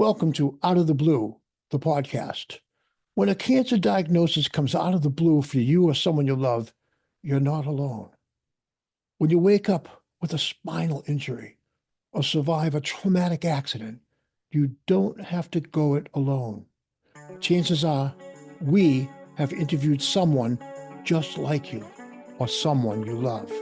Welcome to Out of the Blue, the podcast. When a cancer diagnosis comes out of the blue for you or someone you love, you're not alone. When you wake up with a spinal injury or survive a traumatic accident, you don't have to go it alone. Chances are we have interviewed someone just like you or someone you love.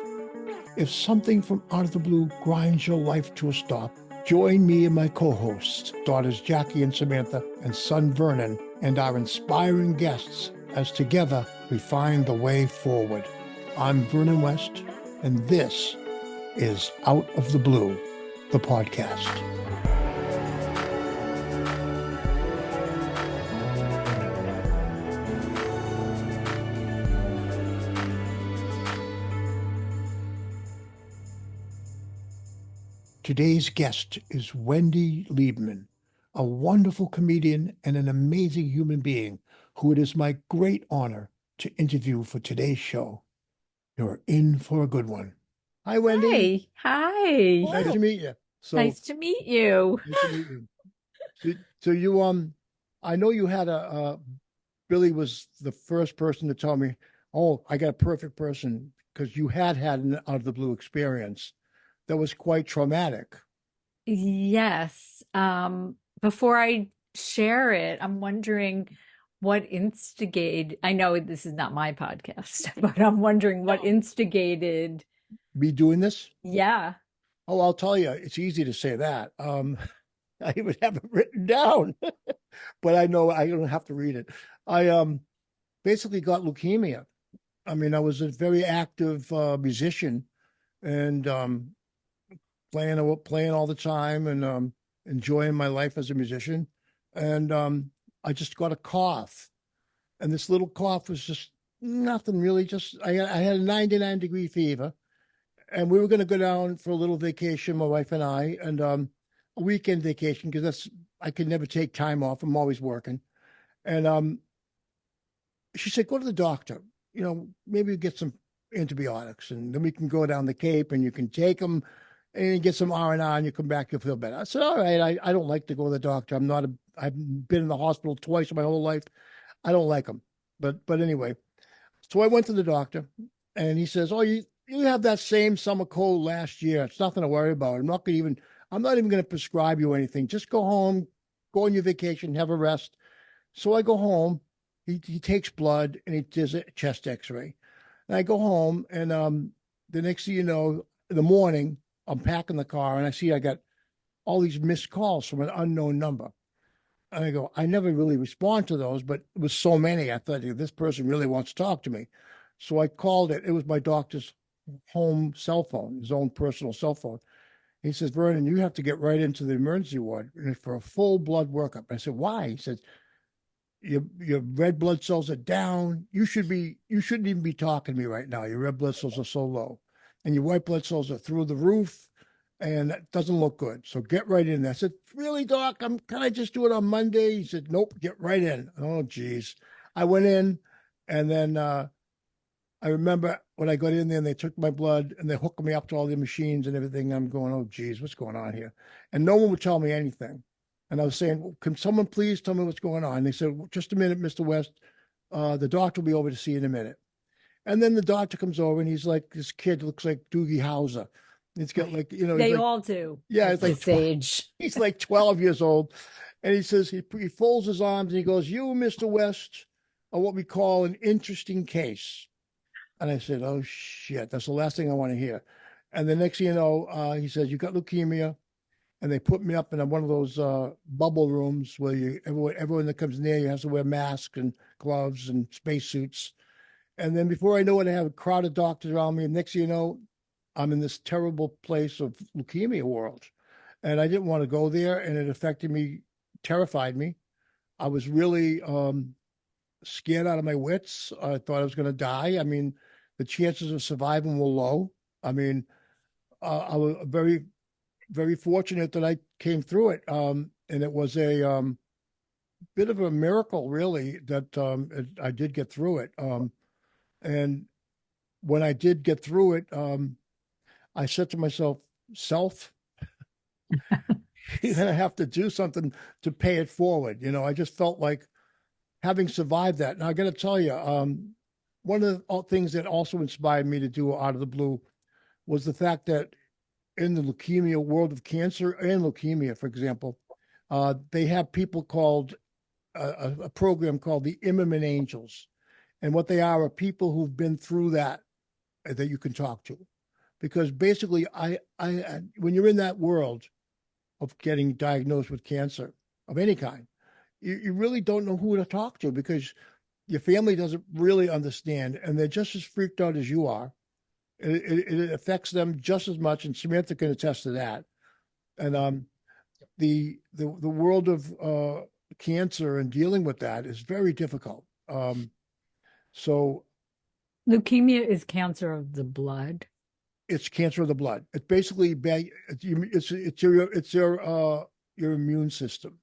If something from out of the blue grinds your life to a stop, join me and my co-hosts, daughters Jackie and Samantha, and son Vernon, and our inspiring guests as together we find the way forward. I'm Vernon West, and this is Out of the Blue, the podcast. Today's guest is Wendy Liebman, a wonderful comedian and an amazing human being who it is my great honor to interview for today's show. You're in for a good one. Hi, Wendy. Hi. Nice to meet you. Nice to meet you. Nice to meet you. So you, I know you had Billy was the first person to tell me, oh, I got a perfect person, because you had an out of the blue experience that was quite traumatic. Yes. Before I share it, I'm wondering what instigated, I know this is not my podcast, but I'm wondering what instigated. Me doing this? Yeah. Oh, I'll tell you, it's easy to say that. I even have it written down, but I know I don't have to read it. I basically got leukemia. I mean, I was a very active musician and playing all the time and enjoying my life as a musician. And I just got a cough, and this little cough was just nothing really. Just I had a 99-degree fever, and we were going to go down for a little vacation, my wife and I, and a weekend vacation, because I could never take time off. I'm always working. And she said, go to the doctor. You know, maybe get some antibiotics, and then we can go down the Cape, and you can take them and get some R&R, and you come back, you'll feel better. I said, all right, I don't like to go to the doctor. I've been in the hospital twice in my whole life. I don't like them. But anyway, so I went to the doctor, and he says, oh, you have that same summer cold last year. It's nothing to worry about. I'm not even going to prescribe you anything. Just go home, go on your vacation, have a rest. So I go home. He takes blood, and he does a chest X-ray. And I go home, and the next thing you know, in the morning, I'm packing the car, and I see I got all these missed calls from an unknown number. And I go, I never really respond to those, but it was so many. I thought, this person really wants to talk to me. So I called it. It was my doctor's home cell phone, his own personal cell phone. He says, Vernon, you have to get right into the emergency ward for a full blood workup. I said, why? He says, your red blood cells are down. You shouldn't even be talking to me right now. Your red blood cells are so low, and your white blood cells are through the roof, and that doesn't look good. So get right in there. I said, really, doc? Can I just do it on Monday? He said, nope, get right in. Oh, geez. I went in, and then I remember when I got in there, and they took my blood, and they hooked me up to all the machines and everything. I'm going, oh, geez, what's going on here? And no one would tell me anything. And I was saying, well, can someone please tell me what's going on? And they said, well, just a minute, Mr. West. The doctor will be over to see you in a minute. And then the doctor comes over, and he's like, this kid looks like Doogie Howser. It's got like, They all do. Yeah, it's like this age. He's like 12 years old. And he says, he folds his arms, and he goes, you, Mr. West, are what we call an interesting case. And I said, oh, shit, that's the last thing I want to hear. And the next thing you know, he says, you got leukemia. And they put me up in one of those bubble rooms where everyone that comes near you has to wear masks and gloves and spacesuits. And then before I know it, I have a crowd of doctors around me. And next thing you know, I'm in this terrible place of leukemia world. And I didn't want to go there. And it affected me, terrified me. I was really scared out of my wits. I thought I was going to die. I mean, the chances of surviving were low. I mean, I was very, very fortunate that I came through it. And it was a bit of a miracle, really, that I did get through it. And when I did get through it, I said to myself, you're going to have to do something to pay it forward. I just felt like having survived that. And I got to tell you, one of the things that also inspired me to do Out of the Blue was the fact that in the leukemia world of cancer and leukemia, for example, they have people called a program called the Immerman Angels. And what they are people who've been through that you can talk to. Because basically, when you're in that world of getting diagnosed with cancer of any kind, you really don't know who to talk to because your family doesn't really understand, and they're just as freaked out as you are. It affects them just as much, and Samantha can attest to that. And the world of cancer and dealing with that is very difficult. So Leukemia is cancer of the blood. it's cancer of the blood. It's basically it's your immune system.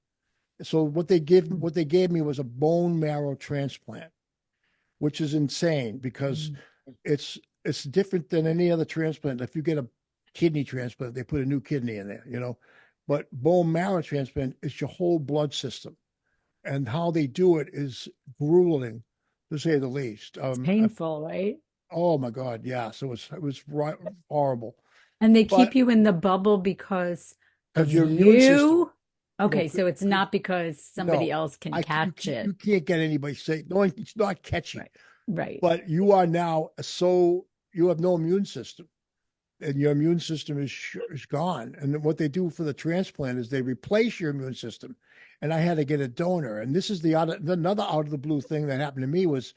So what they gave me was a bone marrow transplant, which is insane because it's different than any other transplant. If you get a kidney transplant, they put a new kidney in there. But bone marrow transplant is your whole blood system, and how they do it is grueling, to say the least. It's painful, right? Oh my God, yeah. So it was horrible. And they But keep you in the bubble because of your immune system. you. Okay, Well, so it's not because somebody no, else can catch you it. can't get anybody sick. No, it's not catchy. Right. Right. But you are now you have no immune system, and your immune system is gone. And what they do for the transplant is they replace your immune system. And I had to get a donor. And this is another out of the blue thing that happened to me was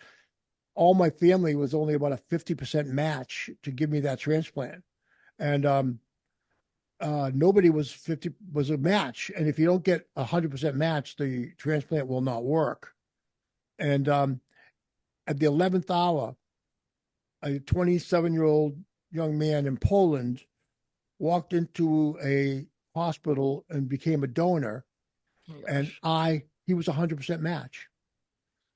all my family was only about a 50% match to give me that transplant. And nobody was a match. And if you don't get 100% match, the transplant will not work. And at the 11th hour, a 27-year-old young man in Poland walked into a hospital and became a donor. Oh my And gosh. he was 100% match.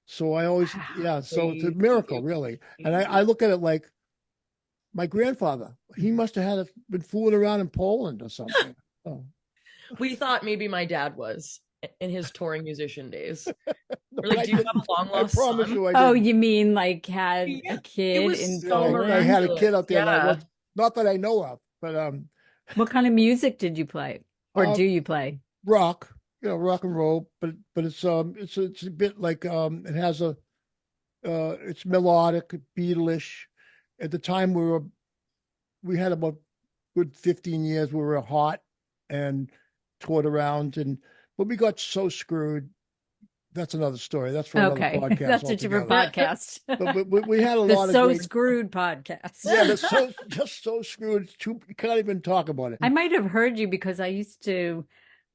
So I always, Wow. yeah, so it's a Crazy. miracle, really. And I look at it like my grandfather, he must have been fooling around in Poland or something. Oh. We thought maybe my dad was in his touring musician days. No, We're like, I do you have didn't. a long I lost promise son? you I Oh, didn't. you mean like had Yeah, a it kid was in so I had a Poland? kid out there that Yeah. was not that I know of, but What kind of music did you play? Or uh do you play? rock, rock and roll, but it's a bit like it has it's melodic, Beatlish. At the time we had about good 15 years we were hot and toured around, but we got so screwed. That's another story. That's for another Okay, podcast that's a different altogether. podcast. But we had a The lot of So great. Screwed podcast. Yeah, that's just so screwed. You can't even talk about it. I might have heard you because I used to,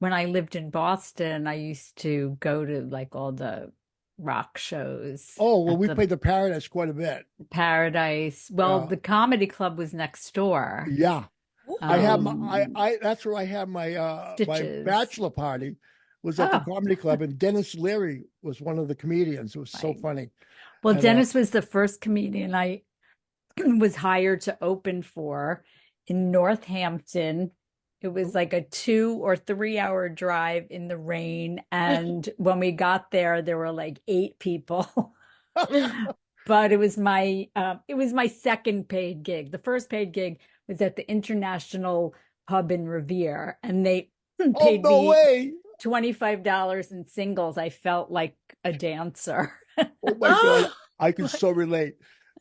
when I lived in Boston, I used to go to like all the rock shows Oh well, at we the played the Paradise quite a bit. Paradise. Well, the comedy club was next door. Yeah, I have my Um, I that's where I had my Stitches. bachelor party was at the Oh, comedy club, and Dennis Leary was one of the comedians. It was so right. funny. Well, And Dennis was the first comedian I was hired to open for in Northampton. It was like a 2 or 3 hour drive in the rain. And when we got there, there were like 8 people. But it was my second paid gig. The first paid gig was at the International Pub in Revere, and they oh paid no me way! $25 in singles. I felt like a dancer. Oh my God, I can so relate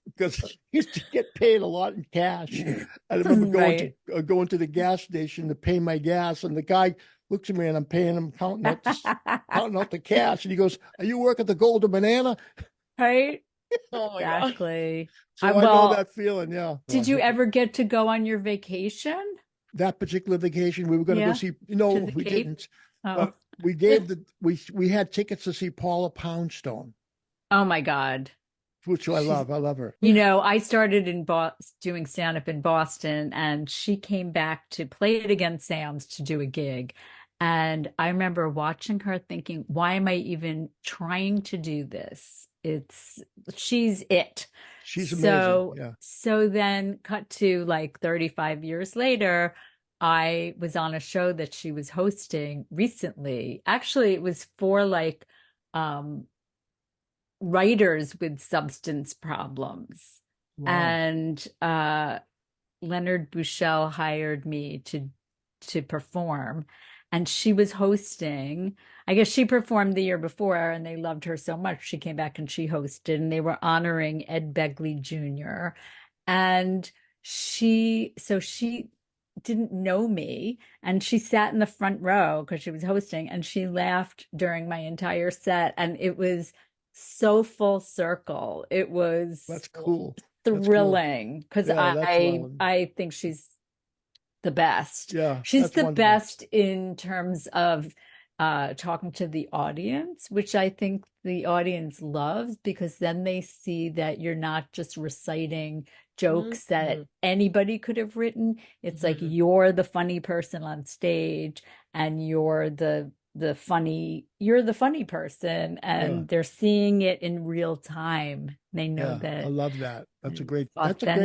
because I used to get paid a lot in cash. I remember Right. going to the gas station to pay my gas, and the guy looks at me and I'm paying him counting out the cash, and he goes, "Are you working at the Golden Banana?" Right? Oh my gosh. Exactly. So I know Well, that feeling. Yeah. did you ever get to go on your vacation? That particular vacation, we were going to go Yeah, see. to the We Cape? didn't, Oh, but we had tickets to see Paula Poundstone, oh my God. which I She's, love. I love her. I started in doing stand-up in Boston, and she came back to Play It Again Sam's to do a gig. And I remember watching her thinking, why am I even trying to do this? She's it. She's amazing. So, Yeah. so then cut to like 35 years later, I was on a show that she was hosting recently. Actually, it was for like um, writers with substance problems. Wow. And Leonard Bouchel hired me to perform. And she was hosting. I guess she performed the year before and they loved her so much. She came back and she hosted, and they were honoring Ed Begley Jr. And she didn't know me, and she sat in the front row because she was hosting, and she laughed during my entire set. And it was so full circle. It was That's cool. That's cool. thrilling because Yeah, that's wild. I think she's the best. Yeah, She's that's the wonderful. best in terms of talking to the audience, which I think the audience loves, because then they see that you're not just reciting jokes that Mhm. anybody could have written. It's like Mhm. you're the funny person on stage, and you're the funny person, Yeah, and they're seeing it in real time. They know yeah, I that love that. it's That's a great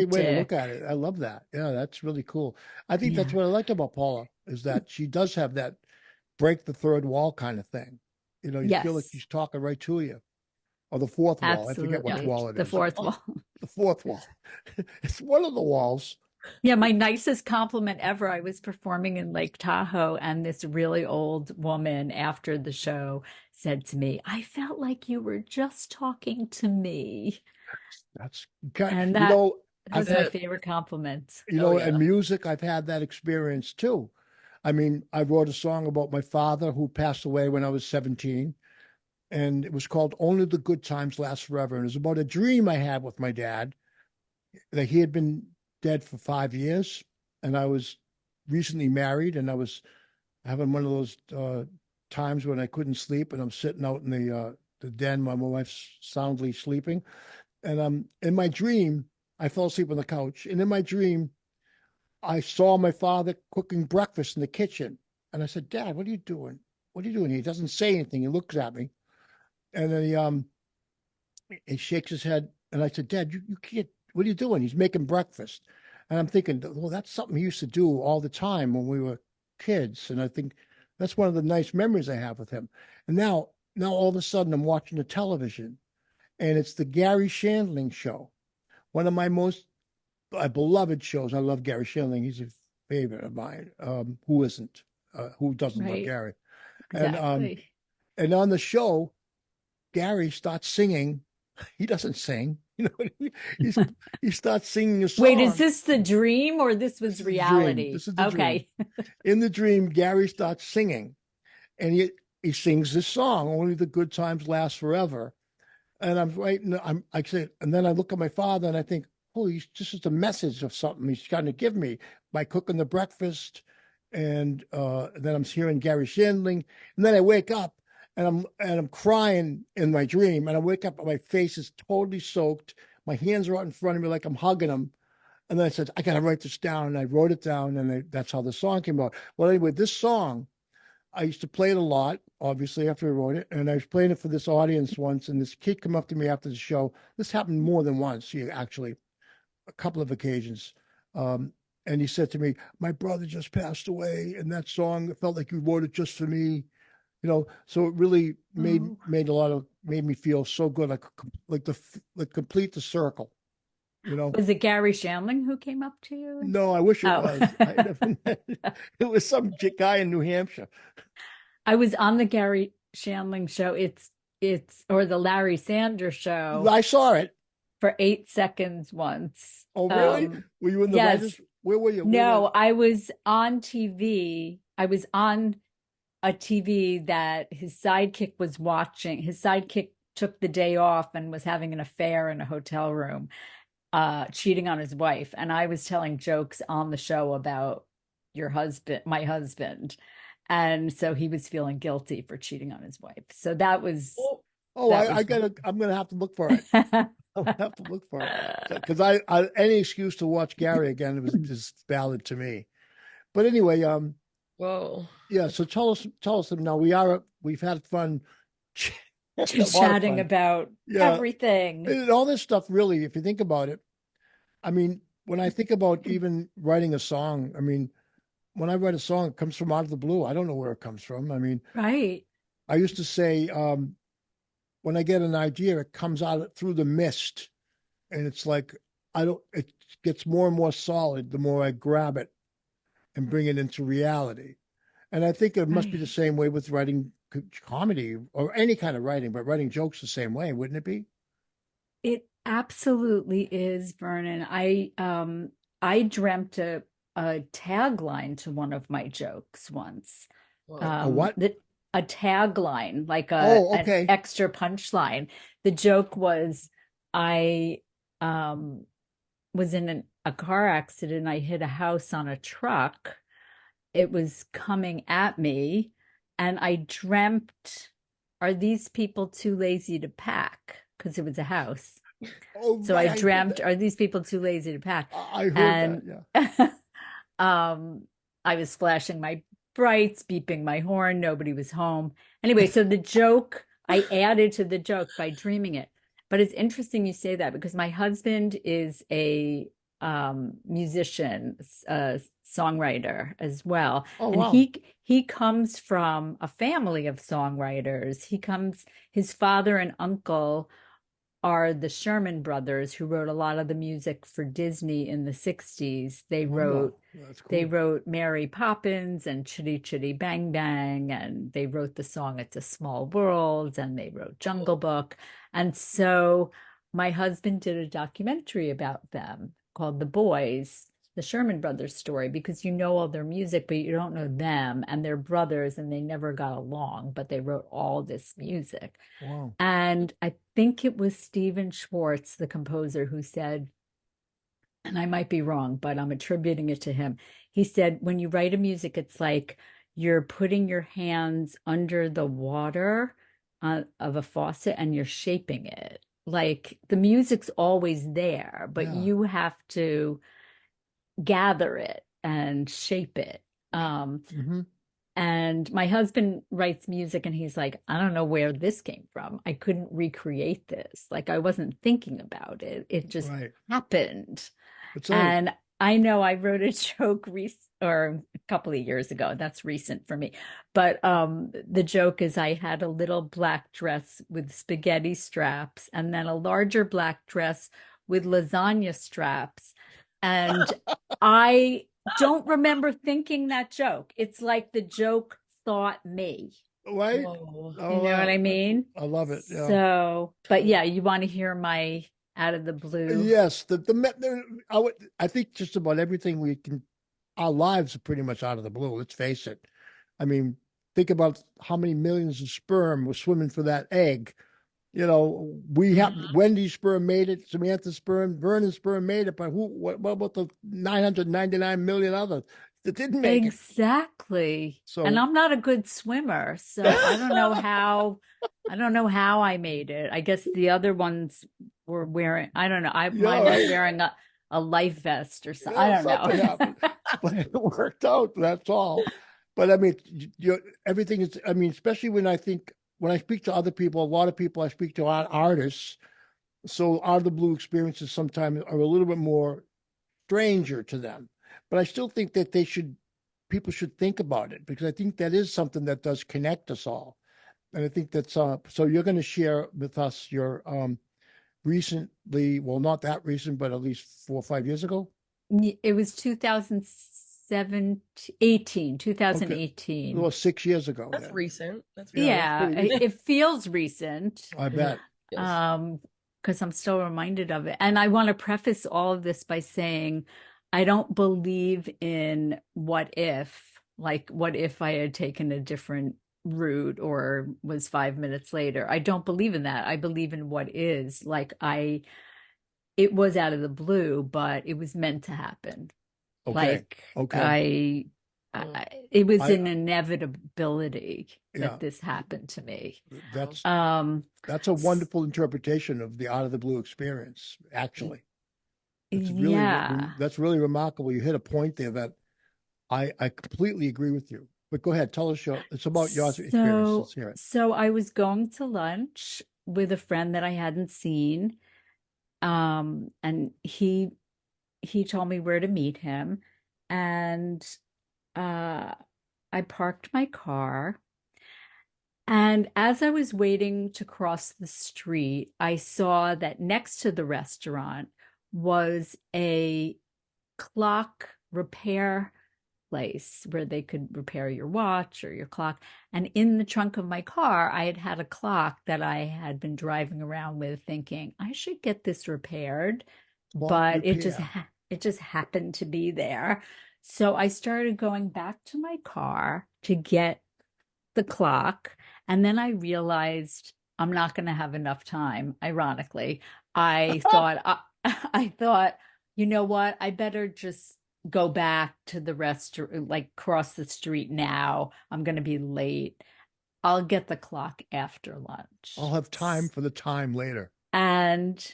way to look authentic. at it. I love that. Yeah, that's really cool. I think that's Yeah. what I liked about Paula is that she does have that break the third wall kind of thing. You know, you feel like Yes. she's talking right to you. Or the fourth wall. I forget which Absolutely. wall it The is. fourth one. The fourth wall. It's one of the walls. Yeah, my nicest compliment ever. I was performing in Lake Tahoe, and this really old woman after the show said to me, I felt like you were just talking to me. That's And you that know, I've That's was my had it. favorite compliment. you Oh know, in yeah. music, I've had that experience too. I mean, I wrote a song about my father who passed away when I was 17, and it was called Only the Good Times Last Forever. And it was about a dream I had with my dad that he had been dead for 5 years, and I was recently married, and I was having one of those times when I couldn't sleep, and I'm sitting out in the den, my wife's soundly sleeping, and in my dream, I fell asleep on the couch, and in my dream, I saw my father cooking breakfast in the kitchen. And I said, Dad, what are you doing? What are you doing? He doesn't say anything. He looks at me. And then he shakes his head. And I said, Dad, you can't, what are you doing? He's making breakfast. And I'm thinking, well, that's something he used to do all the time when we were kids. And I think that's one of the nice memories I have with him. And now all of a sudden I'm watching the television, and it's the Gary Shandling show, one of my most beloved shows. I love Gary Shandling. He's a favorite of mine. Who isn't? Who doesn't love Right. Gary? And Exactly. and on the show, Gary starts singing. He doesn't sing. You know what I mean? He's he starts singing a Wait, is song. this the dream or this This was is the dream. reality? This is the dream. Okay. In the dream, Gary starts singing, and he sings this song. Only the good times last forever. And I'm writing, I say, and then I look at my father and I think, oh, this is a message of something he's trying to give me by cooking the breakfast. And then I'm hearing Gary Shandling. And then I wake up and I'm crying in my dream. And I wake up and my face is totally soaked. My hands are out in front of me like I'm hugging him. And then I said, I got to write this down. And I wrote it down. And that's how the song came out. Well, anyway, this song I used to play it a lot, obviously, after I wrote it. And I was playing it for this audience once, and this kid came up to me after the show. This happened more than once, actually, a couple of occasions. Um, and he said to me, my brother just passed away, and that song, it felt like you wrote it just for me. You know, so it really Oh. made me feel so good, like complete the circle. You know, Was it Gary Shandling who came up to you? no, I wish it Oh. was. I never met it. It was some guy in New Hampshire. I was on the Gary Shandling show. It's or the Larry Sanders show I saw it. for 8 seconds once. Oh, really? Were you in the writers? Yes. Where were you? Where were No, I was on TV. I was on a TV that his sidekick was watching. His sidekick took the day off and was having an affair in a hotel room, cheating on his wife. And I was telling jokes on the show about your husband, my husband. And so he was feeling guilty for cheating on his wife. So Oh, Oh, that was I'm gonna have to look for it. I'm gonna have to look for it because any excuse to watch Gary again was just valid to me. But anyway, whoa. yeah. So tell us now. We've had fun, a just lot of chatting fun. about Yeah, everything. and all this stuff really, if you think about it, I mean, when I think about even writing a song, I mean, when I write a song, it comes from out of the blue. I don't know where it comes from. I mean, Right. I used to say, when I get an idea, it comes out through the mist, and it's like I don't. It gets more and more solid the more I grab it and bring it into reality. And I think it must be the Right. same way with writing comedy or any kind of writing, but writing jokes the same way, wouldn't it be? It absolutely is, Vernon. I dreamt a tagline to one of my jokes once. Whoa. A what? That a tagline, like Oh, an okay. extra punchline. The joke was I um was in a car accident. I hit a house on a truck. It was coming at me, and I dreamt, are these people too lazy to pack? Because it was a house. Oh, So I right. I heard dreamt, that. are these people too lazy to pack? I heard that. And Yeah. um, I was flashing my brights, beeping my horn. Nobody was home. Anyway, so the joke, I added to the joke by dreaming it. But it's interesting you say that because my husband is a musician, songwriter as well, Oh, and wow. he comes from a family of songwriters. His father and uncle are the Sherman brothers who wrote a lot of the music for Disney in the 60s. Wow. That's They cool. wrote Mary Poppins and Chitty Chitty Bang Bang, and they wrote the song It's a Small World, and they wrote Jungle Cool. Book. And so my husband did a documentary about them called The Boys, the Sherman Brothers story, because you know all their music, but you don't know them, and they're brothers and they never got along, but they wrote all this music. Wow. And I think it was Stephen Schwartz, the composer, who said, and I might be wrong, but I'm attributing it to him. He said, when you write a music, it's like you're putting your hands under the water of a faucet and you're shaping it. Like the music's always there, but Yeah. you have to gather it and shape it. Um, Hmm. and my husband writes music and he's like, I don't know where this came from. I couldn't recreate this. Like I wasn't thinking about it. It just Right. happened. It's like, And I know I wrote a joke or a couple of years ago. That's recent for me. But the joke is I had a little black dress with spaghetti straps and then a larger black dress with lasagna straps. And I don't remember thinking that joke. It's like the joke thought me. right? Whoa. You Oh, know what wow. I mean? I love it. Yeah. So, but Cool. yeah, you want to hear my out of the blue? Yes. I think just about everything our lives are pretty much out of the blue. Let's face it. I mean, think about how many millions of sperm were swimming for that egg. We have Mhm. Wendy's sperm made it, Samantha's sperm, Vernon's sperm made it, but what about the 999 million others that didn't make it? Exactly. And So, I'm not a good swimmer, so I don't know how I made it. I guess the other ones were wearing, I don't know. yeah, Mine was right. wearing a life vest or something. I Yeah, don't something happened, know. but it worked out. That's all. But I mean, everything is, I mean, especially when I speak to other people, a lot of people I speak to are artists. So out of the blue experiences sometimes are a little bit more stranger to them. But I still think that people should think about it because I think that is something that does connect us all. And I think that's so you're going to share with us your recently, well, not that recent, but at least 4 or 5 years ago. It was 2017, Okay. 2018. Well, 6 years ago That's then. recent. That's Yeah, that's Yeah, pretty recent. recent. it feels recent. I Mhm. bet. Yes. Um, because I'm still reminded of it. And I want to preface all of this by saying I don't believe in what if, like what if I had taken a different route or was 5 minutes later. I don't believe in that. I believe in what is. It was out of the blue, but it was meant to happen. Okay. Like Okay. Mm. it was I an inevitability Yeah, that this happened to me. Wow. that's Um, that's a s- wonderful interpretation of the out of the blue experience, actually. yeah. That's really remarkable. You hit a point there that I completely agree with you. But go ahead, tell us it's about your experience. So, Let's hear it. so I was going to lunch with a friend that I hadn't seen. And he told me where to meet him. And I parked my car, and as I was waiting to cross the street, I saw that next to the restaurant was a clock repair place where they could repair your watch or your clock. And in the trunk of my car, I had had a clock that I had been driving around with, thinking I should get this repaired, Clock but repair. it just happened to be there. So I started going back to my car to get the clock, and then I realized I'm not going to have enough time. Ironically, I thought I thought, you know what? I better just go back to the restaurant, like cross the street now. I'm going to be late. I'll get the clock after I'll lunch. have time for the time later. And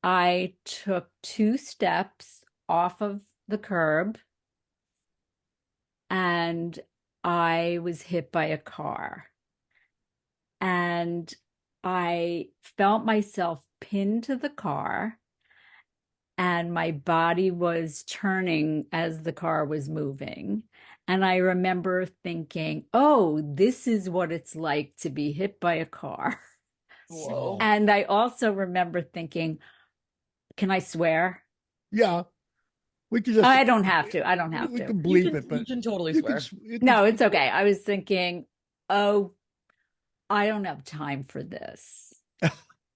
I took 2 steps off of the curb and I was hit by a car. And I felt myself pinned to the car, and my body was turning as the car was moving. And I remember thinking, oh, this is what it's like to be hit by a car. Whoa. And I also remember thinking, can I swear? Yeah, we could just I don't have to. I don't have we to. can bleep it, You but can totally you can swear. you can No, it's okay. I was thinking, oh, I don't have time for this.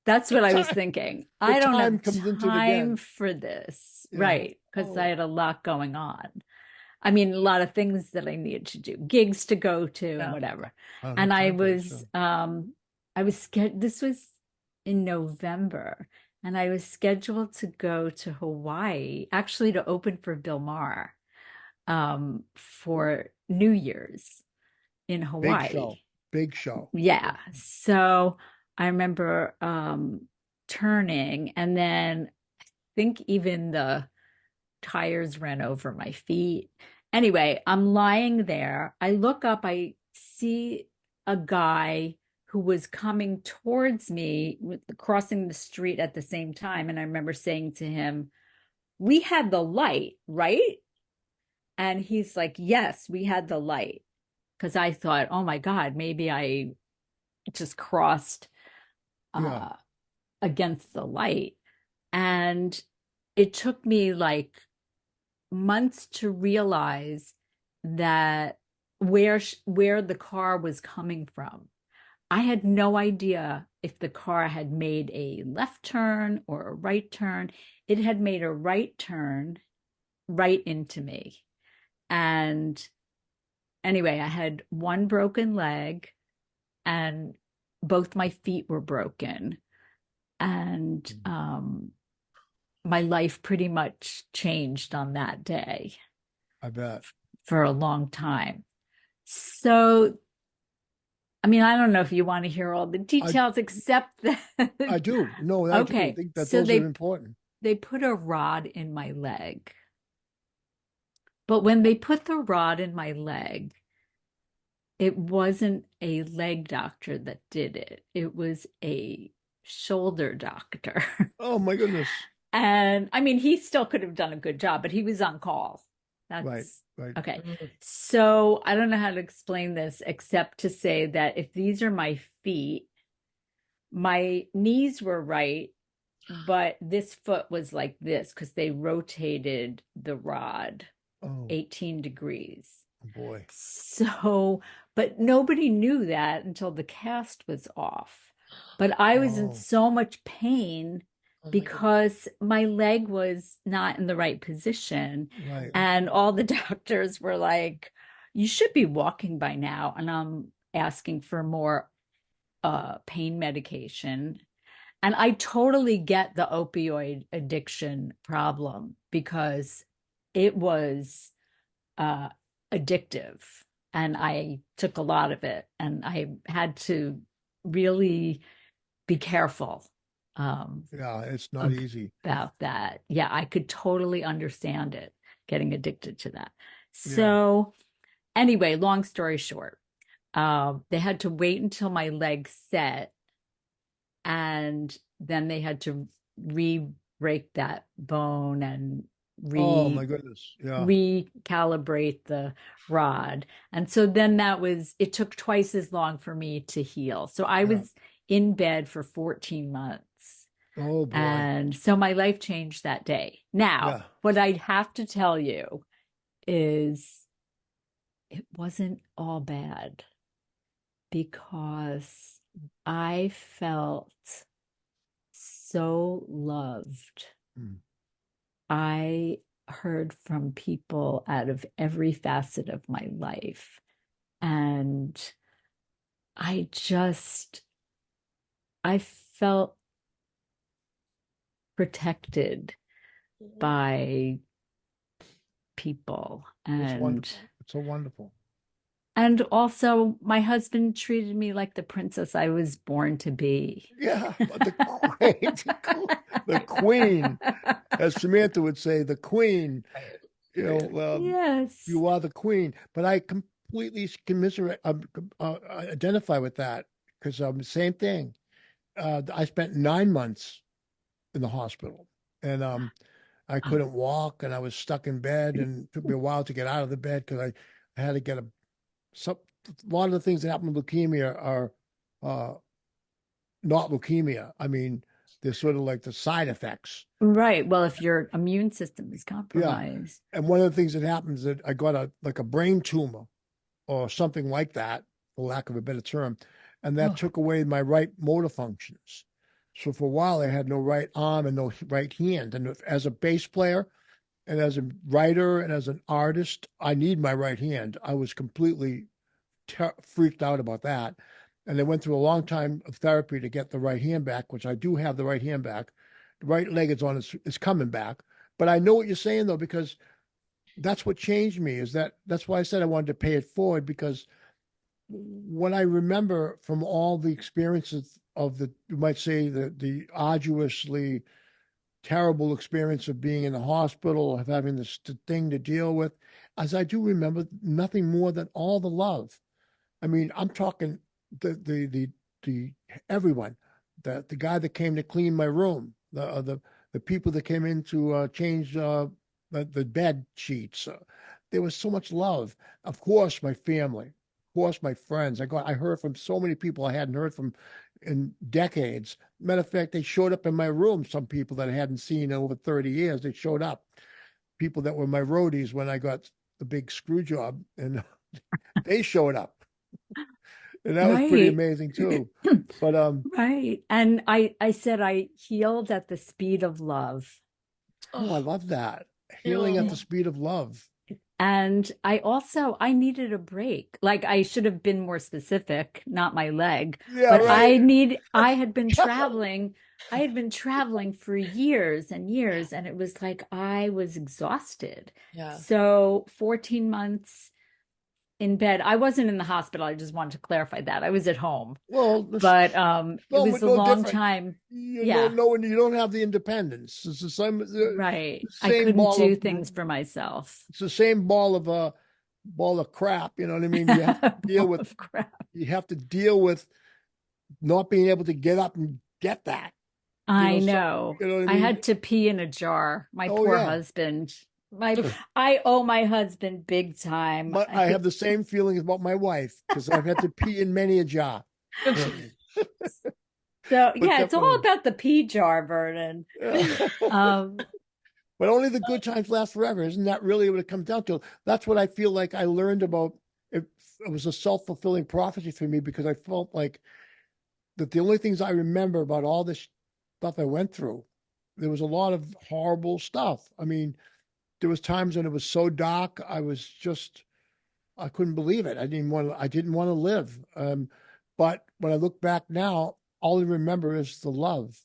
That's what I was thinking. the I don't time have comes into it time again. for this. Yeah. Right. Because I Oh, had a lot going on. I mean, a lot of things that I needed to do, gigs to go to and yeah. whatever. I don't have And time for this. So. I was scared. This was in November, and I was scheduled to go to Hawaii, actually to open for Bill Maher, for New Year's in Big Hawaii. show. Big show. Yeah. So I remember turning, and then I think even the tires ran over my feet. Anyway, I'm lying there. I look up, I see a guy who was coming towards me, crossing the street at the same time. And I remember saying to him, we had the light, right? And he's like, yes, we had the light. Because I thought, oh my God, maybe I just crossed Yeah. uh, against the light. And it took me like months to realize that where the car was coming from. I had no idea if the car had made a left turn or a right turn. It had made a right turn right into me. And anyway, I had one broken leg and both my feet were broken. And my life pretty much changed on that day I bet. for a long time. So, I mean, I don't know if you want to hear all the I details, except that. I do. No, I do. I Okay, think that so those are important. they put a rod in my leg. But when they put the rod in my leg, it wasn't a leg doctor that did it. It was a shoulder doctor. Oh my goodness. And I mean, he still could have done a good job, but he was on call. Right. That's Right. okay. Mm. So I don't know how to explain this except to say that if these are my feet, my knees were right, but this foot was like this because they rotated the rod Oh 18 degrees. boy. So, but nobody knew that until the cast was off. But I was in Oh. so much pain Oh my goodness. because my leg was not in the right position. Right. And all the doctors were like, you should be walking by now. And I'm asking for more pain medication. And I totally get the opioid addiction problem because it was addictive and I took a lot of it and I had to really be careful Yeah, it's not easy. about that. Yeah, I could totally understand it, getting addicted to that. Yeah. So anyway, long story short, they had to wait until my leg set and then they had to re-break that bone and Oh my goodness. Yeah. recalibrate the rod. And so then it took twice as long for me to heal. So I Yeah. was in bed for 14 months. Oh boy. And so my life changed that day. Now, Yeah. what I'd have to tell you is it wasn't all bad because I felt so loved. Mm. I heard from people out of every facet of my life. And I just, I felt protected by people. It's wonderful. It's so wonderful. And also my husband treated me like the princess I was born to be. Yeah. But the queen, as Samantha would say, the queen, Right. you know, Yes. you are the queen. But I completely commiserate, identify with that because same thing. I spent 9 months in the hospital, and I couldn't walk, and I was stuck in bed, and it took me a while to get out of the bed because I had to get a lot of the things that happen with leukemia are uh, not leukemia. I mean, they're sort of like the side effects. Right. Well, if your immune system is Yeah. compromised. And one of the things that happens is that I got a brain tumor or something like that, for lack of a better term, and that Oh, took away my right motor functions. So for a while, I had no right arm and no right hand. And as a bass player and as a writer and as an artist, I need my right hand. I was completely freaked out about that. And I went through a long time of therapy to get the right hand back, which I do have the right hand back. The right leg is coming back. But I know what you're saying though, because that's what changed me. That's why I said I wanted to pay it forward, because what I remember from all the experiences of you might say the arduously terrible experience of being in the hospital, of having this thing to deal with, as I do remember nothing more than all the love. I mean, I'm talking the everyone, the guy that came to clean my room, the people that came in to change the bed sheets. There was so much love. Of course, my family, of course, my friends. I heard from so many people I hadn't heard from in decades. Matter of fact, they showed up in my room. Some people that I hadn't seen in over 30 years, they showed up. People that were my roadies when I got the big screw job, and they showed up, and that was pretty right. amazing too. But Right. And I said I healed at the speed of love. oh, I Oh, love that. Healing at the oh, speed of love. And I needed a break. Like I should have been more specific, not my leg, Yeah, but right. I had been traveling for years and years, and it was like I was exhausted. yeah. So 14 months in bed. I wasn't in the hospital. I just wanted to clarify that. I was at home, Well, but it was a no long different. time. You know, Yeah, no, you don't have the independence. It's the right. I same couldn't ball of. do things for myself. It's the same ball of crap. You know what I mean? You have to deal Ball with. of crap. You have to deal with not being able to get up and get that. You I know, know. you know what I I mean? had to pee in a jar. My Oh poor yeah. husband. I owe my husband big time. I have the same feelings about my wife because I've had to pee in many a jar. So But yeah, it's all definitely. about the pee jar, Vernon. Um, But only the good times last forever. Isn't that really what it comes down to? That's what I feel like I learned about. It was a self-fulfilling prophecy for me, because I felt like that the only things I remember about all this stuff I went through, there was a lot of horrible stuff. I mean, there was times when it was so dark, I couldn't believe it. I didn't want to live. But when I look back now, all I remember is the love.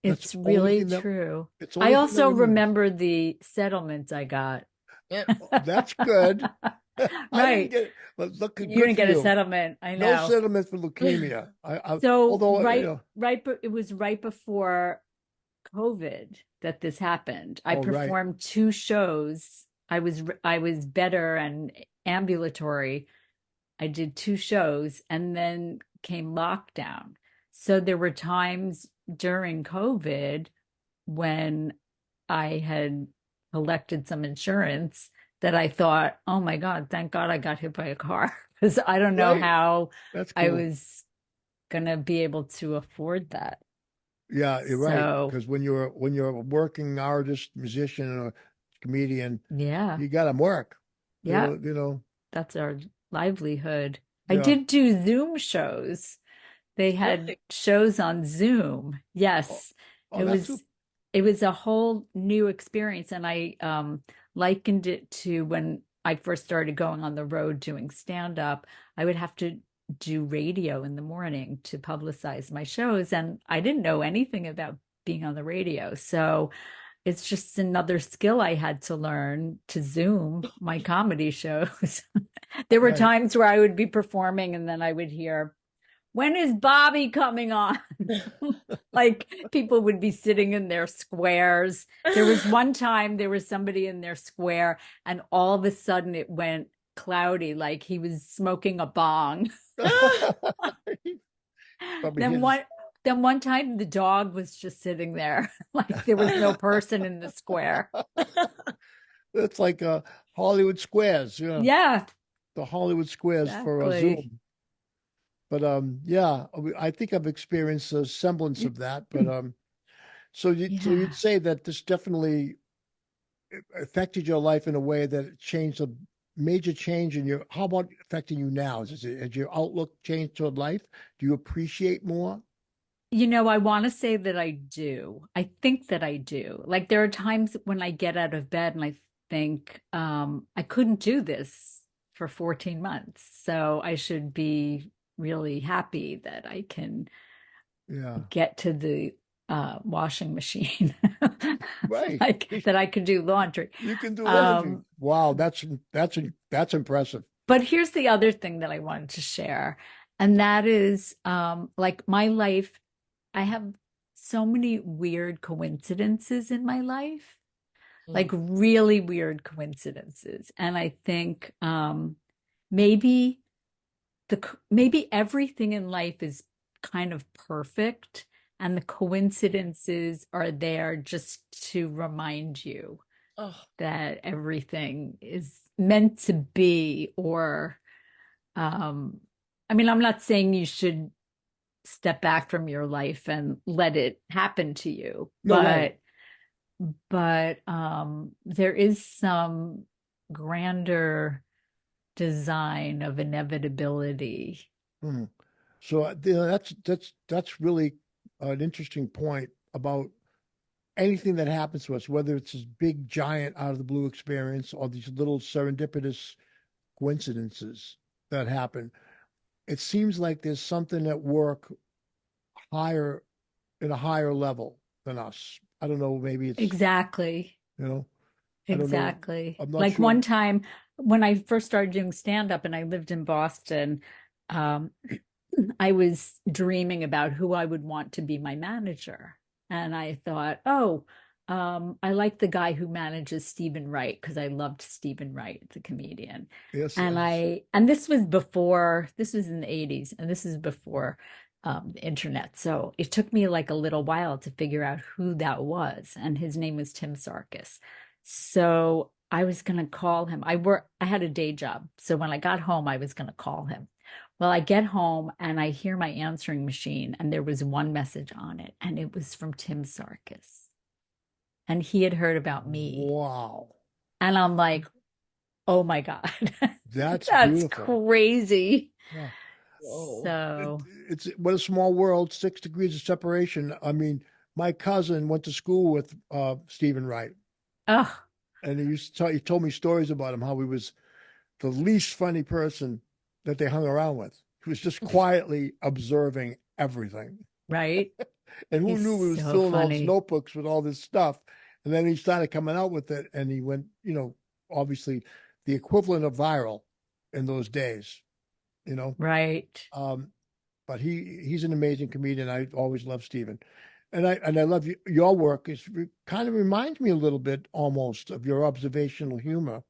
That's it's the only really thing that true. it's the I only thing that also remains. remember the settlements I got. Yeah. That's good. I didn't Right. get it. But look, You good didn't for get a you. settlement. I No know. settlement for leukemia. So Although it was right before COVID that this happened. I oh right. performed two shows. I was better and ambulatory. I did two shows and then came lockdown. So there were times during COVID when I had collected some insurance that I thought, oh my God, thank God I got hit by a car because I don't know Right. how That's I cool. was gonna be able to afford that. Yeah, you're right. So Because when you're a working artist, musician, or comedian, yeah, you gotta work. yeah, You know, that's our livelihood. I yeah. did do Zoom shows. They had Really? shows on Zoom. Oh, Yes, oh, it that's too. was it was a whole new experience, and I likened it to when I first started going on the road doing stand up. I would have to do radio in the morning to publicize my shows, and I didn't know anything about being on the radio. So it's just another skill I had to learn to Zoom my comedy shows. There were Right. times where I would be performing and then I would hear, when is Bobby coming on? Like people would be sitting in their squares. There was one time there was somebody in their square, and all of a sudden it went cloudy, like he was smoking a bong. Probably Then his. one time the dog was just sitting there, like there was no person in the square. It's like Hollywood Squares, Yeah, the Hollywood Squares for exactly. Zoom. But yeah, I think I've experienced a semblance of that. But so you'd Yeah. say that this definitely affected your life in a way that it changed a major change in your. How about affecting you now? Has your outlook changed toward life? Do you appreciate more? I want to say that I do. I think that I do. Like there are times when I get out of bed and I think, I couldn't do this for 14 months. So I should be really happy that I can Yeah, get to the washing machine, right. like that I could do laundry. You can do laundry. Um, Wow, that's impressive. but here's the other thing that I wanted to share, and that is like my life, I have so many weird coincidences in my life, like Mm. really weird coincidences. And I think maybe maybe everything in life is kind of perfect, and the coincidences are there just to remind you Oh, that everything is meant to be, or um I mean, I'm not saying you should step back from your life and let it happen to you, No, right. but there is some grander design of inevitability. Hmm. So that's really an interesting point about anything that happens to us, whether it's this big giant out of the blue experience or these little serendipitous coincidences that happen. It seems like there's something at work higher in a higher level than us. I don't know, maybe it's, Exactly. you know, I don't know. Exactly. I'm not Like sure. one time when I first started doing stand up and I lived in Boston, um, I was dreaming about who I would want to be my manager. And I thought, oh, I like the guy who manages Stephen Wright because I loved Stephen Wright, the comedian. Yes, And yes. this was before, this was in the 80s, and this is before the internet. So it took me like a little while to figure out who that was. And his name was Tim Sarkis. So I was going to call him. I had a day job. So when I got home, I was going to call him. Well, I get home and I hear my answering machine, and there was one message on it, and it was from Tim Sarkis. And he had heard about me. Wow. And I'm like, oh my God, That's that's beautiful. crazy. Yeah. whoa. It, So, it's what a small world, 6 degrees of separation. I mean, my cousin went to school with Stephen Wright, oh, and he told me stories about him, how he was the least funny person that they hung around with. He was just quietly observing everything. right. And who He's knew he was so filling all his funny. notebooks with all this stuff? And then he started coming out with it, and he went, obviously the equivalent of viral in those days, you know. Right. Um, but he's an amazing comedian. I always love Stephen, and I love your work. Kind of reminds me a little bit almost of your observational humor.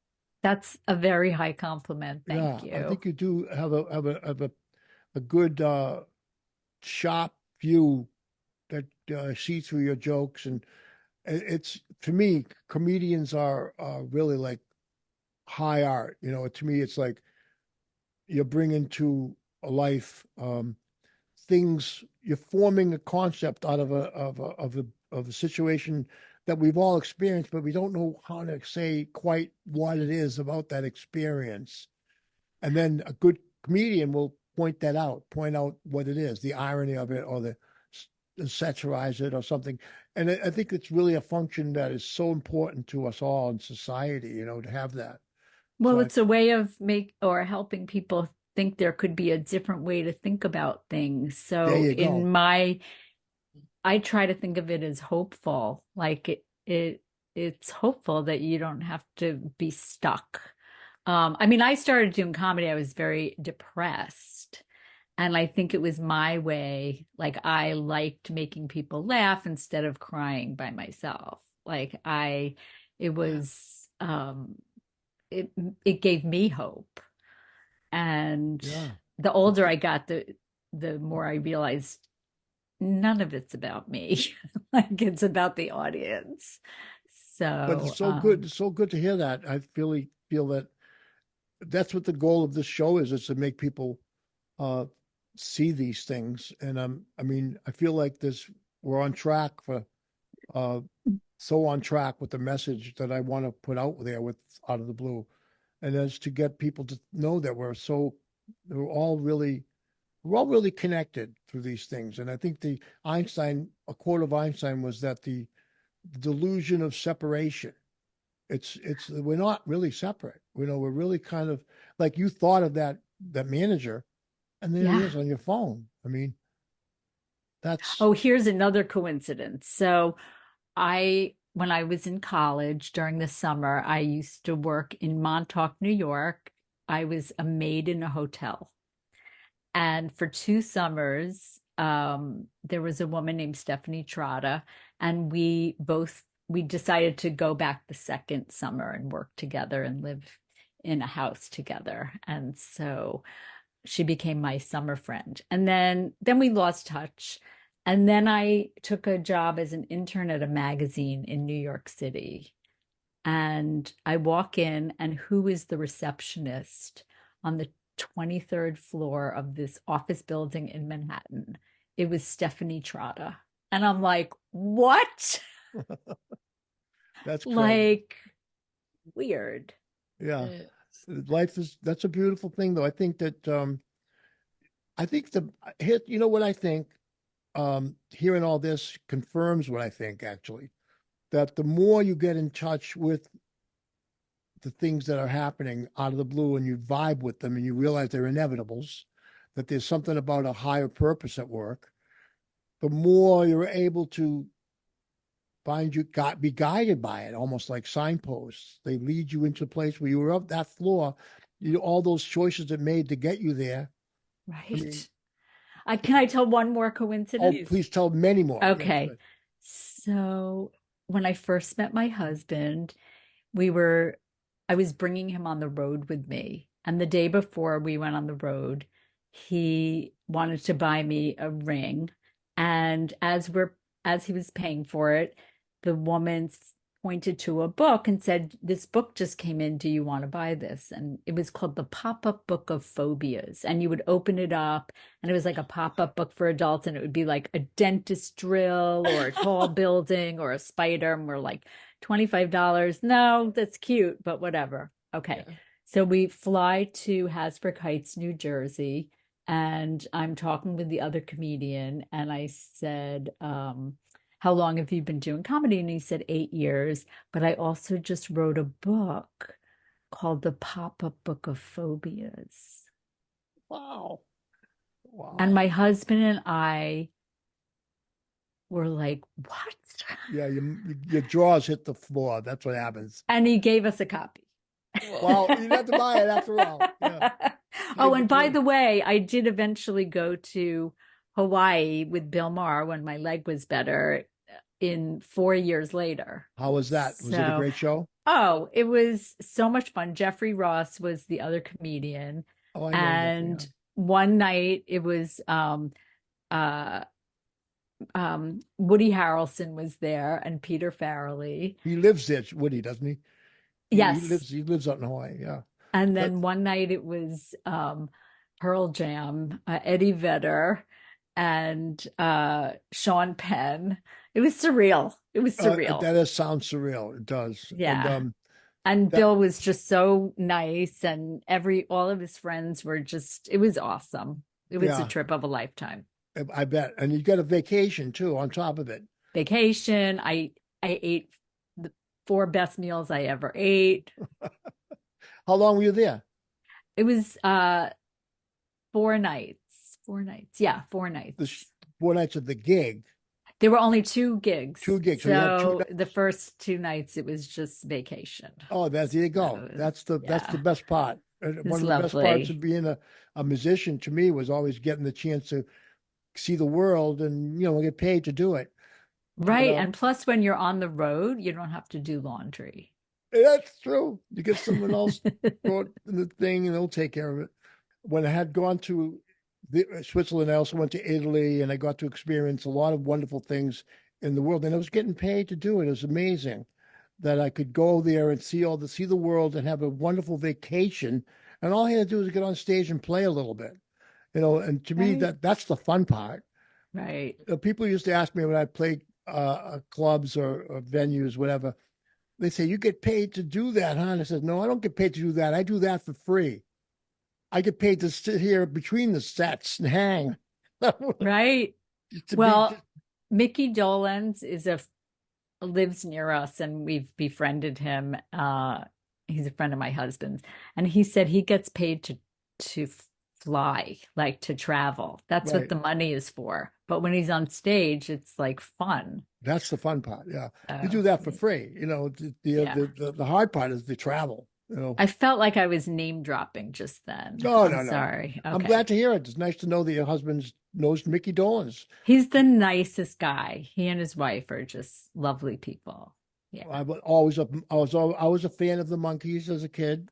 That's a very high compliment. Thank Yeah, I you. think you do have a good sharp view that see through your jokes, and it's to me, comedians are really like high art. You know, to me, it's like you're bringing to a life things. You're forming a concept out of a situation that we've all experienced, but we don't know how to say quite what it is about that experience. And then a good comedian will point out what it is, the irony of it, or satirize it or something. And I think it's really a function that is so important to us all in society, you know, to have that. Well, So it's a way of helping people think there could be a different way to think about things. there So you go. I try to think of it as hopeful. Like it's hopeful that you don't have to be stuck. I mean, I started doing comedy, I was very depressed. And I think it was my way. Like I liked making people laugh instead of crying by myself. It was, it, it gave me hope. And Yeah. the older I got, the more I realized none of it's about me. Like it's about the audience. But So, it's so good. It's so good to hear that. I really feel that that's what the goal of this show is to make people uh, see these things. And I mean, I feel like this, we're on track for, uh, so on track with the message that I want to put out there with Out of the Blue. And that's to get people to know that we're all really, we're all really connected through these things. And I think a quote of Einstein was that the delusion of separation. We're not really separate. You know, we're really kind of like you thought of that manager, and there he yeah. is on your phone. I mean, that's Oh, here's another coincidence. So, when I was in college during the summer, I used to work in Montauk, New York. I was a maid in a hotel. And for 2 summers, there was a woman named Stephanie Trotta, and we decided to go back the second summer and work together and live in a house together. And so she became my summer friend. And then we lost touch. And then I took a job as an intern at a magazine in New York City. And I walk in, and who is the receptionist on the 23rd floor of this office building in Manhattan? It was Stephanie Trotta. And I'm like, what? that's crazy. Like, weird. Yeah, It- life is that's a beautiful thing, though. I think the here, you know what I think. Hearing all this confirms what I think actually. That the more you get in touch with the things that are happening out of the blue and you vibe with them and you realize they're inevitables, that there's something about a higher purpose at work, the more you're able to be guided by it, almost like signposts. They lead you into a place where you were up that floor, all those choices that made to get you there. I mean, Right. Can I tell one more oh, coincidence? please tell many more. Yes, Okay. good. So when I first met my husband, we were, I was bringing him on the road with me. And the day before we went on the road, he wanted to buy me a ring. And as he was paying for it, the woman pointed to a book and said, "This book just came in. Do you want to buy this?" And it was called The Pop-Up Book of Phobias. And you would open it up, and it was like a pop-up book for adults, and it would be like a dentist drill or a tall building or a spider. And we're like, $25. No, that's cute, but whatever. Okay. yeah. So we fly to Hasbrook Heights, New Jersey, and I'm talking with the other comedian, and I said, how long have you been doing comedy? And he said 8 years, but I also just wrote a book called The Pop-Up Book of Phobias. Wow. And Wow. my husband and I were like, what? Yeah, your jaws hit the floor. That's what happens. And he gave us a copy. Well, you didn't have to buy it after all. Yeah. Oh, Saved the and by place. the way, I did eventually go to Hawaii with Bill Maher when my leg was better in 4 years later. How was that? Was it a So, great show? oh, it was so much fun. Jeffrey Ross was the other comedian. Oh, I know Jeffrey. Yeah. And one night it was uh Woody Harrelson was there and Peter Farrelly. He lives there, Woody, doesn't he? Yes. He lives out in Hawaii. Yeah. And That, then one night it was Pearl Jam, Eddie Vedder, and Sean Penn. It was surreal. It was surreal. that is, sounds surreal. It does. And Yeah. And that Bill was just so nice, and all of his friends were just, it was awesome. It was a yeah, trip of a lifetime. I bet. And you got a vacation too on top of it. Vacation. I ate the 4 best meals I ever ate. How long were you there? It was 4 nights. 4 nights. Yeah, 4 nights. The 4 nights of the gig. There were only 2 gigs. 2 gigs. So you had 2 So nights. the first 2 nights it was just vacation. Oh, there you go. So, That's the yeah, best part. it One was of the best parts of lovely. being a musician to me was always getting the chance to see the world and get paid to do it. But Right. And plus, when you're on the road, you don't have to do laundry. that's true. You get someone else throw it in the thing and they'll take care of it. When I had gone to Switzerland, I also went to Italy and I got to experience a lot of wonderful things in the world. And I was getting paid to do it. It was amazing that I could go there and see the world and have a wonderful vacation. And all I had to do was get on stage and play a little bit. And to me, Right. that's the fun part. Right. People used to ask me when I played clubs or venues, whatever. They say, "You get paid to do that, huh?" And I said, "No, I don't get paid to do that. I do that for free. I get paid to sit here between the sets and hang." Right. To be Well, Mickey Dolenz lives near us, and we've befriended him. He's a friend of my husband's, and he said he gets paid to fly, like to travel. That's what right. the money is for. But when he's on stage, it's like fun. That's the fun part. Yeah, you Oh, do that for free. yeah. The hard part is the travel. I felt like I was name dropping just then. No, I'm no, no. sorry. I'm Okay. glad to hear it. It's nice to know that your husband knows Mickey Dolenz. He's the nicest guy. He and his wife are just lovely people. Yeah. I was a fan of the Monkees as a kid.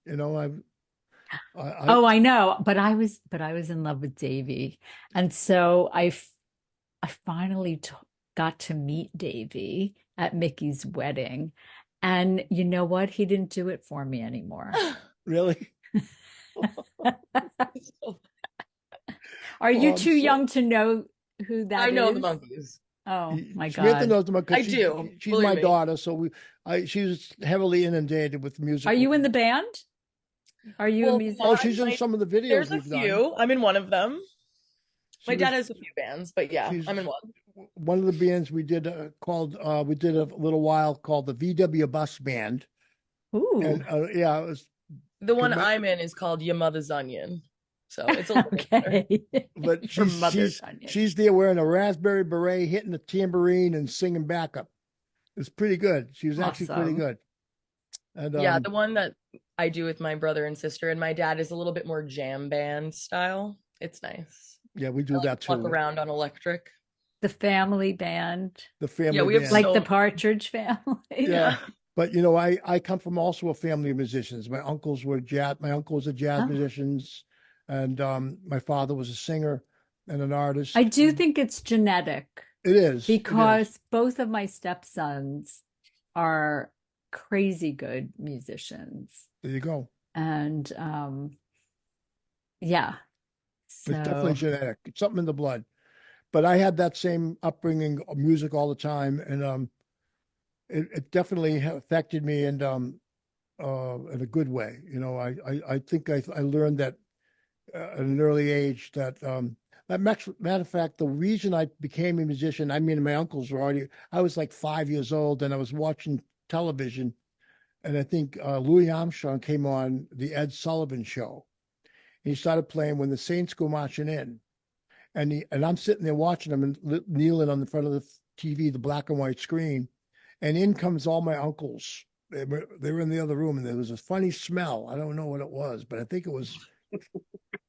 Oh, I know, but I was in love with Davy, and so I finally got to meet Davy at Mickey's wedding, and you know what? He didn't do it for me anymore. really. Are you Oh, too young to know who that I know the is? monkeys. Oh my Samantha God. knows them I because do. she's Believe my me. daughter, so she's heavily inundated with music. Are you in the band? Are you a Well, musician? Oh, she's in some of the videos There's a we've done. few. I'm in one of them. She My dad was- has a few bands, but yeah, she's I'm in one. one of the bands we did we did a little while called the VW Bus Band, Ooh. and yeah, it was. The one my- I'm in is called Your Mother's Onion. So it's a little bit better. Okay. But Your mother's onion. she's there wearing a raspberry beret, hitting the tambourine and singing backup. It's pretty good. She was actually pretty Awesome. good. And Yeah, the one that I do with my brother and sister and my dad is a little bit more jam band style. It's nice. yeah, we do I that Walk too. around on electric. The family band, The family Yeah, we have band. like So- the Partridge Family. Yeah. But I come from also a family of musicians. My uncles were jazz. My uncle was a jazz Oh. musicians, and my father was a singer and an artist. I do think it's genetic It is because both of my stepsons are crazy good musicians. There you go. And yeah. It's definitely So genetic. It's something in the blood. But I had that same upbringing of music all the time, and it definitely affected me and in a good way. I think I learned that at an early age that matter of fact, the reason I became a musician, I mean, my uncles were I was like 5 years old and I was watching television, and I think Louis Armstrong came on the Ed Sullivan Show. He started playing When the Saints Go Marching In. And I'm sitting there watching him and kneeling on the front of the TV, the black and white screen. And in comes all my uncles. They were in the other room, and there was a funny smell. I don't know what it was, but I think it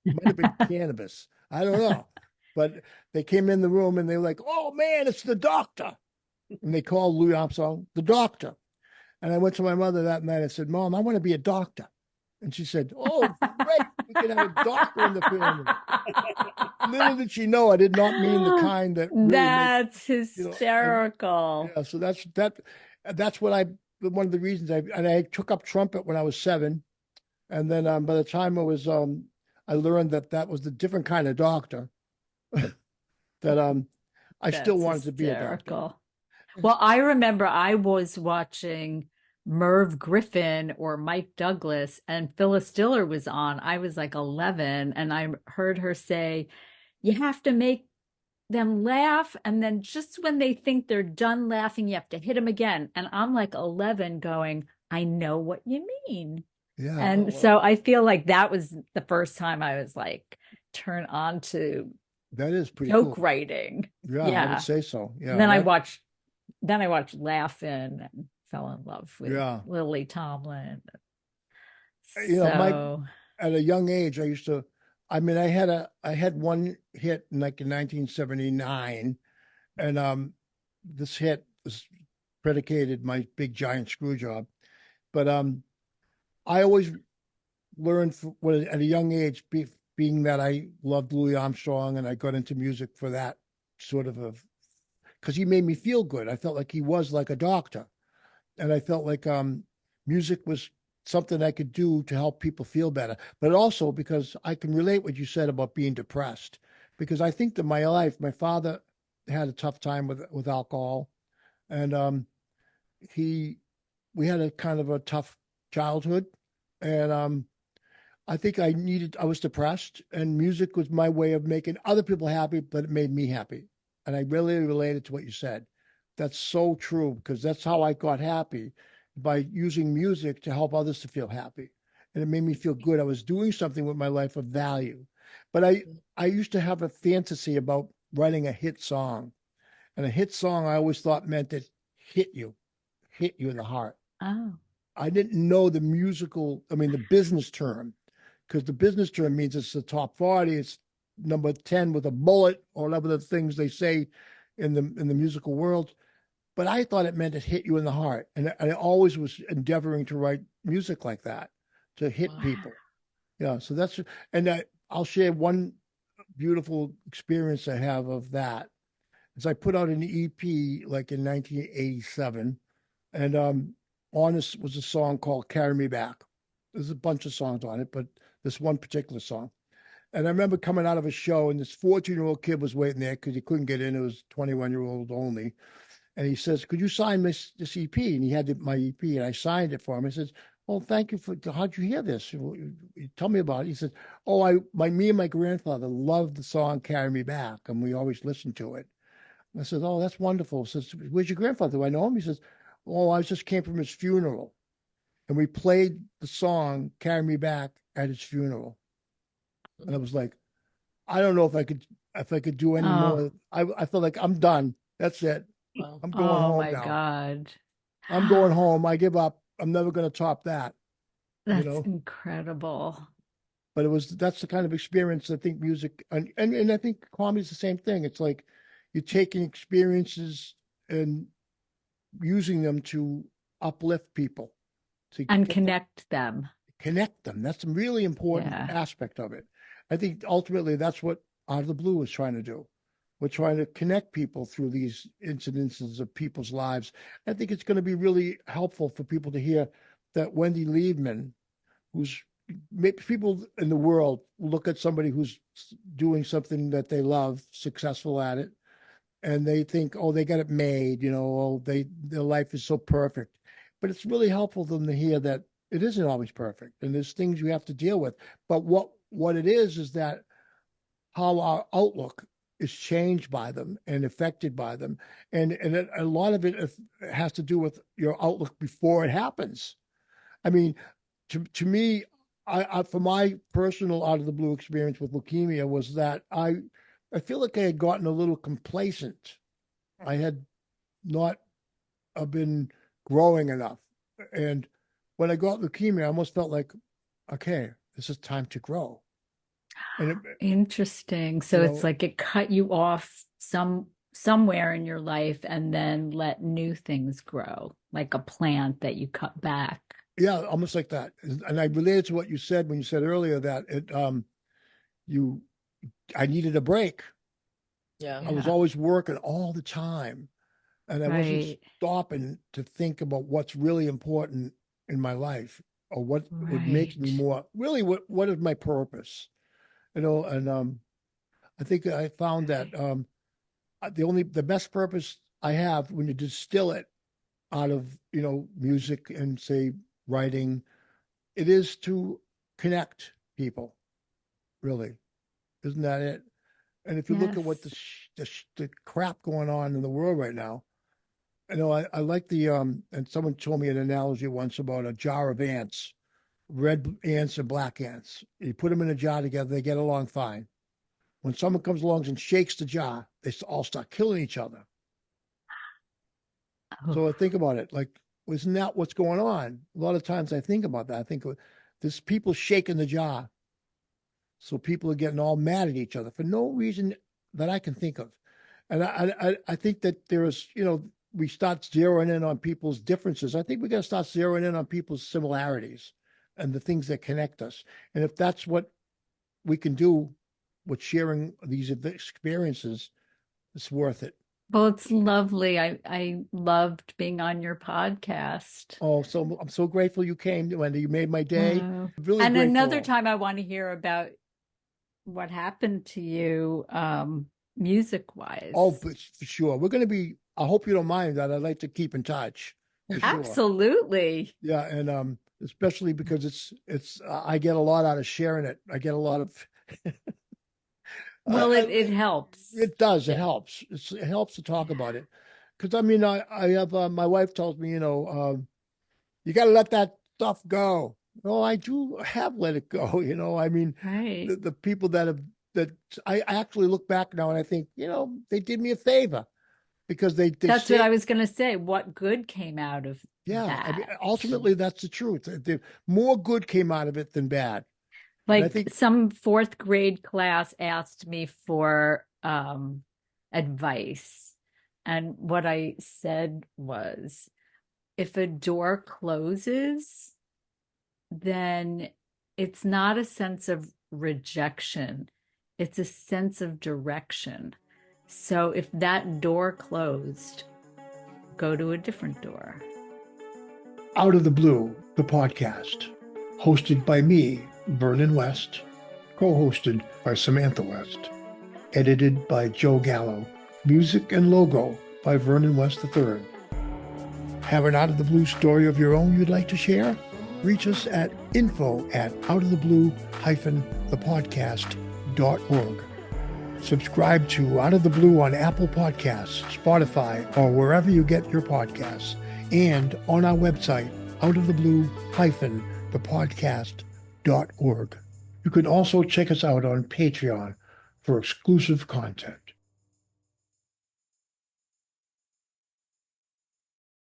might have been cannabis. I don't know. But they came in the room and they were like, "Oh man, it's the doctor." And they called Louis Armstrong the doctor. And I went to my mother that night. I said, "Mom, I want to be a doctor." And she said, "Oh, great, We can have a doctor in the family. Little did she know I did not mean the kind that really makes, That's you know, and hysterical. yeah, so that's what I one of the reasons I took up trumpet when I was 7. And then by the time I learned that that was the different kind of doctor that I still That's wanted to be a doctor. hysterical. Well, I remember I was watching Merv Griffin or Mike Douglas, and Phyllis Diller was on. I was like 11, and I heard her say, you have to make them laugh. And then just when they think they're done laughing, you have to hit them again. And I'm like 11 going, I know what you mean. Yeah. Oh, And so well, I feel like that was the first time I was like, turn on to that is pretty joke cool. writing. Yeah, I would Yeah. say so. Yeah. And then I watched Laugh-In and fell in love with Yeah. Lily Tomlin. You know, my So, at a young age, I used to. I mean, I had one hit like in 1979, and this hit was predicated my big giant screw job. But I always learned at a young age, being that I loved Louis Armstrong and I got into music for that sort of because he made me feel good. I felt like he was like a doctor, and I felt like music was something I could do to help people feel better. But also because I can relate what you said about being depressed, because I think that my life, my father had a tough time with alcohol, and he we had a kind of a tough childhood, and I was depressed, and music was my way of making other people happy, but it made me happy. And I really related to what you said. That's so true because that's how I got happy, by using music to help others to feel happy. And it made me feel good. I was doing something with my life of value. But I used to have a fantasy about writing a hit song. And a hit song I always thought meant it hit you in the heart. oh, I didn't know the business term, because the business term means it's the top 40, it's number 10 with a bullet, or whatever the things they say in the musical world. But I thought it meant it hit you in the heart. And I always was endeavoring to write music like that, to hit Wow. people. Yeah. So I'll share one beautiful experience I have of that. Is I put out an EP like in 1987, and on this was a song called "Carry Me Back." There's a bunch of songs on it, but this one particular song. And I remember coming out of a show, and this 14-year-old kid was waiting there because he couldn't get in. It was 21-year-old only. And he says, "Could you sign this EP?" And he had my EP, and I signed it for him. I said, "Well, thank you how'd you hear this? Tell me about it." He said, "Oh, me and my grandfather loved the song Carry Me Back, and we always listened to it." I said, "Oh, that's wonderful." He says, "Where's your grandfather? Do I know him?" He says, "Oh, I just came from his funeral." And we played the song Carry Me Back at his funeral. And I was like, I don't know if I could do any oh, more. I felt like I'm done. That's it. Wow. I'm going oh home my now. God. I'm going home. I give up. I'm never going to top that, you That's know. incredible. But that's the kind of experience I think music, and I think comedy is the same thing. It's like you're taking experiences and using them to uplift people, to And get them, connect them. connect them. That's a really important Yeah. aspect of it. I think ultimately that's what Out of the Blue is trying to do. We're trying to connect people through these incidences of people's lives. I think it's going to be really helpful for people to hear that Wendy Liebman, who's people in the world look at somebody who's doing something that they love, successful at it, and they think, oh, they got it made, oh, their life is so perfect. But it's really helpful for them to hear that it isn't always perfect, and there's things you have to deal with. But what it is that how our outlook is changed by them and affected by them, and a lot of it has to do with your outlook before it happens. I mean, to me, I for my personal out of the blue experience with leukemia was that I feel like I had gotten a little complacent. I had not been growing enough, and when I got leukemia, I almost felt like, okay, this is time to grow. And Interesting. you So it's know, like it cut you off somewhere in your life and then let new things grow, like a plant that you cut back. Yeah, almost like that. And I related to what you said when you said earlier that you, I needed a break. Yeah. I was Yeah. always working all the time, and I wasn't Right. stopping to think about what's really important in my life or what would make me Right. more, really, what is my purpose? And I think I found that Right. the best purpose I have when you distill it out of, music and say writing, it is to connect people, really. Isn't that it? And if you look at what Yes. the crap going on in the world right now, I like and someone told me an analogy once about a jar of ants, red ants and black ants. You put them in a jar together, they get along fine. When someone comes along and shakes the jar, they all start killing each other. Oh, So I think about it, like, isn't that what's going on? A lot of times I think about that. I think there's people shaking the jar. So people are getting all mad at each other for no reason that I can think of. And I think that there is, we start zeroing in on people's differences. I think we got to start zeroing in on people's similarities and the things that connect us. And if that's what we can do with sharing these experiences, it's worth it. well, it's lovely. I loved being on your podcast. Oh, so I'm so grateful you came, Wendy. You made my day. Oh. Really And another grateful. time I want to hear about what happened to you, music Oh, wise. but for sure. I hope you don't mind that. I'd like to keep in touch for sure. Absolutely. Yeah, and especially because I get a lot out of sharing it. I get a lot of Well, I, it helps. it does. It Yeah. helps. It helps to talk Yeah. about it. Because I mean, I have my wife tells me, you got to let that stuff go. No, I do have let it go. I mean, Right. the people that I actually look back now and I think, they did me a favor because they That's what I saved. was going to say. What good came out of Yeah, I mean, that? ultimately, that's the truth. More good came out of it than bad. And I Like think, some fourth grade class asked me for advice. And what I said was, if a door closes, then it's not a sense of rejection, it's a sense of direction. So if that door closed, go to a different door. Out of the Blue, the podcast, hosted by me, Vernon West, co-hosted by Samantha West, edited by Joe Gallo, music and logo by Vernon West III. Have an out of the blue story of your own you'd like to share? Reach us at info@outoftheblue-thepodcast.org. Subscribe to Out of the Blue on Apple Podcasts, Spotify, or wherever you get your podcasts, and on our website, outoftheblue-thepodcast.org. You can also check us out on Patreon for exclusive content.